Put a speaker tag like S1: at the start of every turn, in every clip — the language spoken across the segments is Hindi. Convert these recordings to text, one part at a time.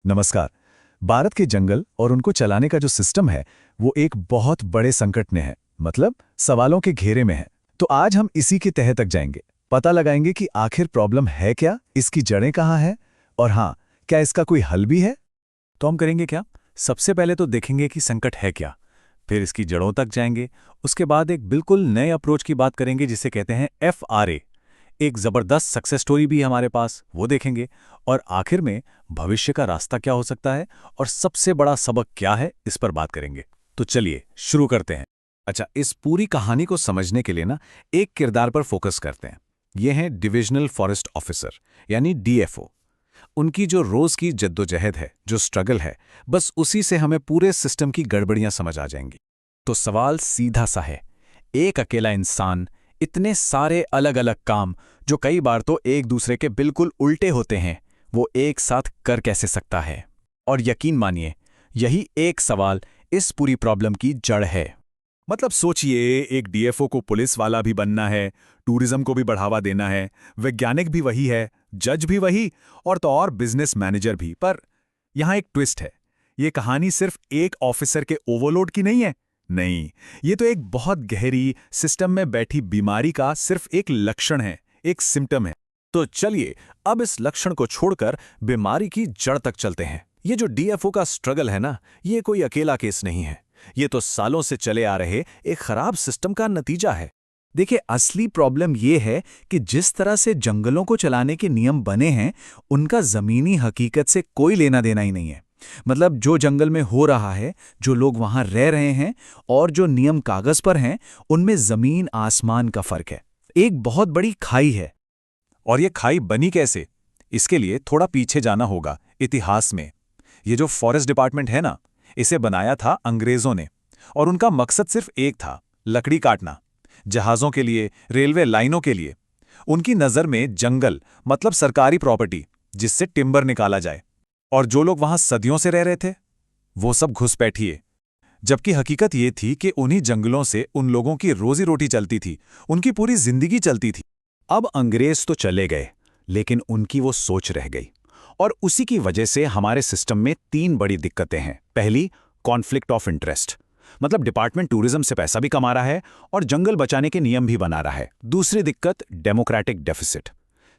S1: नमस्कार। भारत के जंगल और उनको चलाने का जो सिस्टम है वो एक बहुत बड़े संकट में है, मतलब सवालों के घेरे में है। तो आज हम इसी के तह तक जाएंगे, पता लगाएंगे कि आखिर प्रॉब्लम है क्या, इसकी जड़ें कहाँ हैं और हाँ, क्या इसका कोई हल भी है।
S2: तो हम करेंगे क्या? सबसे पहले तो देखेंगे कि संकट है क्या, फिर इसकी जड़ों तक जाएंगे। उसके बाद एक बिल्कुल नए अप्रोच की बात करेंगे जिसे कहते हैं FRA। एक ज़बरदस्त सक्सेस स्टोरी भी है हमारे पास, वो देखेंगे। और आखिर में भविष्य का रास्ता क्या हो सकता है और सबसे बड़ा सबक क्या है, इस पर बात करेंगे। तो चलिए शुरू करते हैं। अच्छा, इस पूरी कहानी को समझने के लिए ना एक किरदार पर फोकस करते हैं। ये हैं डिविजनल फॉरेस्ट ऑफिसर, यानी DFO। उनकी जो रोज की जद्दोजहद है, जो स्ट्रगल है, बस उसी से हमें पूरे सिस्टम की गड़बड़ियां समझ आ जाएंगी। तो सवाल सीधा सा है, एक अकेला इंसान इतने सारे अलग अलग काम, जो कई बार तो एक दूसरे के बिल्कुल उल्टे होते हैं, वो एक साथ कर कैसे सकता है? और यकीन मानिए, यही एक सवाल इस पूरी प्रॉब्लम की जड़ है।
S3: मतलब सोचिए, एक DFO को पुलिस वाला भी बनना है, टूरिज्म को भी बढ़ावा देना है, वैज्ञानिक भी वही है, जज भी वही, और तो और बिजनेस मैनेजर भी। पर यहां एक ट्विस्ट है। ये कहानी सिर्फ एक ऑफिसर के ओवरलोड की नहीं है। नहीं, ये तो एक बहुत गहरी सिस्टम में बैठी बीमारी का सिर्फ एक लक्षण है, एक सिम्टम है।
S2: तो चलिए अब इस लक्षण को छोड़कर बीमारी की जड़ तक चलते हैं। ये जो DFO का स्ट्रगल है ना, ये कोई अकेला केस नहीं है। ये तो सालों से चले आ रहे एक खराब सिस्टम का नतीजा है।
S4: देखिए, असली प्रॉब्लम ये है कि जिस तरह से जंगलों को चलाने के नियम बने हैं, उनका जमीनी हकीकत से कोई लेना देना ही नहीं है। मतलब जो जंगल में हो रहा है, जो लोग वहां रह रहे हैं और जो नियम कागज पर हैं, उनमें जमीन आसमान का फर्क है। एक बहुत बड़ी खाई है।
S3: और ये खाई बनी कैसे? इसके लिए थोड़ा पीछे जाना होगा इतिहास में। ये जो फॉरेस्ट डिपार्टमेंट है ना, इसे बनाया था अंग्रेजों ने, और उनका मकसद सिर्फ एक था, लकड़ी काटना। जहाज़ों के लिए, रेलवे लाइनों के लिए। उनकी नज़र में जंगल मतलब सरकारी प्रॉपर्टी, जिससे टिम्बर निकाला जाए। और जो लोग वहां सदियों से रह रहे थे, वो सब घुसपैठिए। जबकि हकीकत ये थी कि उन्हीं जंगलों से उन लोगों की रोजी रोटी चलती थी, उनकी पूरी जिंदगी चलती थी।
S1: अब अंग्रेज तो चले गए, लेकिन उनकी वो सोच रह गई। और उसी की वजह से हमारे सिस्टम में 3 बड़ी दिक्कतें हैं। पहली, कॉन्फ्लिक्ट ऑफ इंटरेस्ट, मतलब डिपार्टमेंट टूरिज्म से पैसा भी कमा रहा है और जंगल बचाने के नियम भी बना रहा है। दूसरी दिक्कत, डेमोक्रेटिक डेफिसिट,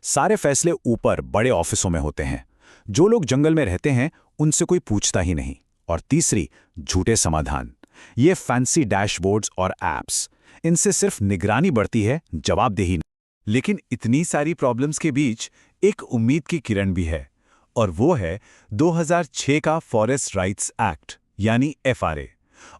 S1: सारे फैसले ऊपर बड़े ऑफिसों में होते हैं, जो लोग जंगल में रहते हैं उनसे कोई पूछता ही नहीं। और तीसरी, झूठे समाधान, ये फैंसी डैशबोर्ड्स और एप्स, इनसे सिर्फ निगरानी बढ़ती है, जवाबदेही नहीं। लेकिन इतनी सारी प्रॉब्लम्स के बीच एक उम्मीद की किरण भी है, और वो है 2006 का फॉरेस्ट राइट्स एक्ट, यानी FRA।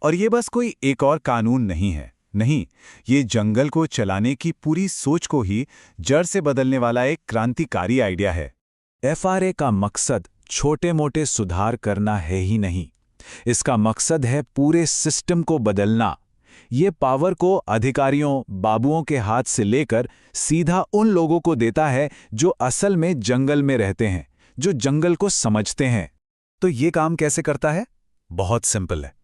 S1: और ये बस कोई एक और कानून नहीं है, नहीं, ये जंगल को चलाने की पूरी सोच को ही जड़ से बदलने वाला एक क्रांतिकारी आइडिया है। FRA का मकसद छोटे मोटे सुधार करना है ही नहीं, इसका मकसद है पूरे सिस्टम को बदलना। ये पावर को अधिकारियों, बाबुओं के हाथ से लेकर सीधा उन लोगों को देता है जो असल में जंगल में रहते हैं, जो जंगल को समझते हैं। तो ये काम कैसे करता है? बहुत सिंपल है।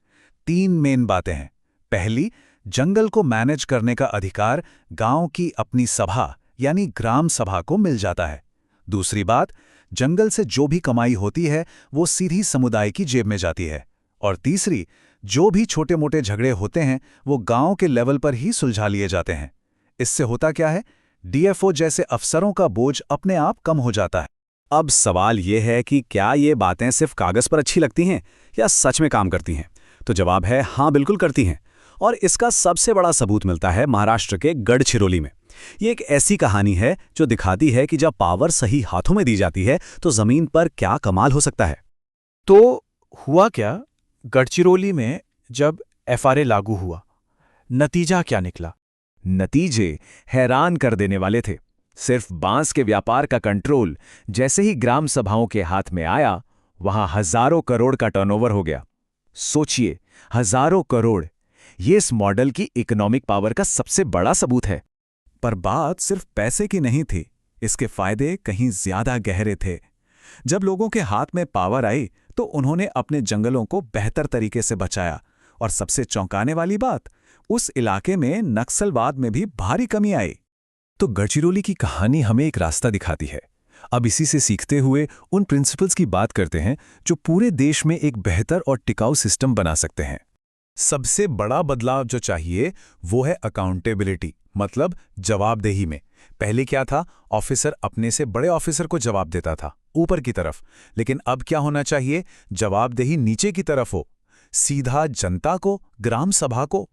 S1: 3 मेन बातें हैं। पहली, जंगल को मैनेज करने का अधिकार गांव की अपनी सभा यानी ग्राम सभा को मिल जाता है। दूसरी बात, जंगल से जो भी कमाई होती है वो सीधी समुदाय की जेब में जाती है। और तीसरी, जो भी छोटे मोटे झगड़े होते हैं वो गांव के लेवल पर ही सुलझा लिए जाते हैं। इससे होता क्या है? DFO जैसे अफसरों का बोझ अपने आप कम हो जाता है। अब सवाल ये है कि क्या ये बातें सिर्फ कागज पर अच्छी लगती हैं या सच में काम करती हैं? तो जवाब है हाँ, बिल्कुल करती हैं। और इसका सबसे बड़ा सबूत मिलता है महाराष्ट्र के गढ़चिरौली में। ये एक ऐसी कहानी है जो दिखाती है कि जब पावर सही हाथों में दी जाती है तो जमीन पर क्या कमाल हो सकता है।
S2: तो हुआ क्या गढ़चिरौली में जब FRA लागू हुआ? नतीजा क्या निकला?
S1: नतीजे हैरान कर देने वाले थे। सिर्फ बांस के व्यापार का कंट्रोल जैसे ही ग्राम सभाओं के हाथ में आया, वहां हजारों करोड़ का टर्नओवर हो गया। सोचिए, हजारों करोड़। ये इस मॉडल की इकोनॉमिक पावर का सबसे बड़ा सबूत है।
S3: पर बात सिर्फ पैसे की नहीं थी, इसके फायदे कहीं ज्यादा गहरे थे। जब लोगों के हाथ में पावर आई तो उन्होंने अपने जंगलों को बेहतर तरीके से बचाया। और सबसे चौंकाने वाली बात, उस इलाके में नक्सलवाद में भी भारी कमी आई।
S1: तो गढ़चिरौली की कहानी हमें एक रास्ता दिखाती है।
S3: अब इसी से सीखते हुए उन प्रिंसिपल्स की बात करते हैं जो पूरे देश में एक बेहतर और टिकाऊ सिस्टम बना सकते हैं।
S1: सबसे बड़ा बदलाव जो चाहिए वो है अकाउंटेबिलिटी, मतलब जवाबदेही में। पहले क्या था, ऑफिसर अपने से बड़े ऑफिसर को जवाब देता था, ऊपर की तरफ। लेकिन अब क्या होना चाहिए, जवाबदेही नीचे की तरफ हो, सीधा जनता को, ग्राम सभा को।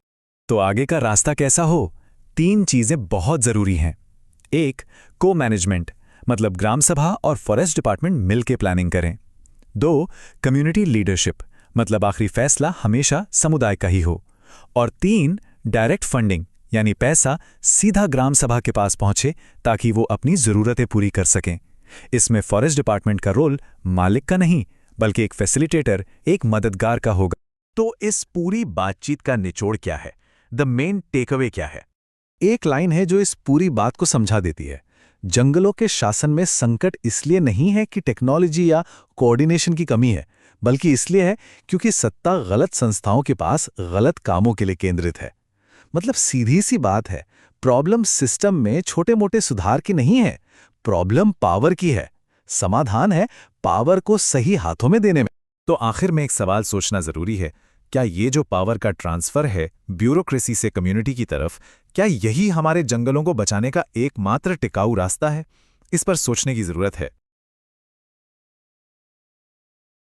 S3: तो आगे का रास्ता कैसा हो? 3 चीजें बहुत जरूरी हैं। 1, को मैनेजमेंट, मतलब ग्राम सभा और फॉरेस्ट डिपार्टमेंट मिलकर प्लानिंग करें। 2, कम्युनिटी लीडरशिप, मतलब आखिरी फैसला हमेशा समुदाय का ही हो। और 3, डायरेक्ट फंडिंग, यानी पैसा सीधा ग्राम सभा के पास पहुंचे ताकि वो अपनी जरूरतें पूरी कर सकें। इसमें फॉरेस्ट डिपार्टमेंट का रोल मालिक का नहीं, बल्कि एक फैसिलिटेटर, एक मददगार का होगा।
S1: तो इस पूरी बातचीत का निचोड़ क्या है, द मेन टेकअवे क्या है? एक लाइन है जो इस पूरी बात को समझा देती है। जंगलों के शासन में संकट इसलिए नहीं है कि टेक्नोलॉजी या कोऑर्डिनेशन की कमी है, बल्कि इसलिए है क्योंकि सत्ता गलत संस्थाओं के पास गलत कामों के लिए केंद्रित है। मतलब सीधी सी बात है, प्रॉब्लम सिस्टम में छोटे मोटे सुधार की नहीं है, प्रॉब्लम पावर की है। समाधान है पावर को सही हाथों में देने में।
S3: तो आखिर में एक सवाल सोचना जरूरी है, क्या ये जो पावर का ट्रांसफर है ब्यूरोक्रेसी से कम्युनिटी की तरफ, क्या यही हमारे जंगलों को बचाने का एकमात्र टिकाऊ रास्ता है? इस पर सोचने की जरूरत है।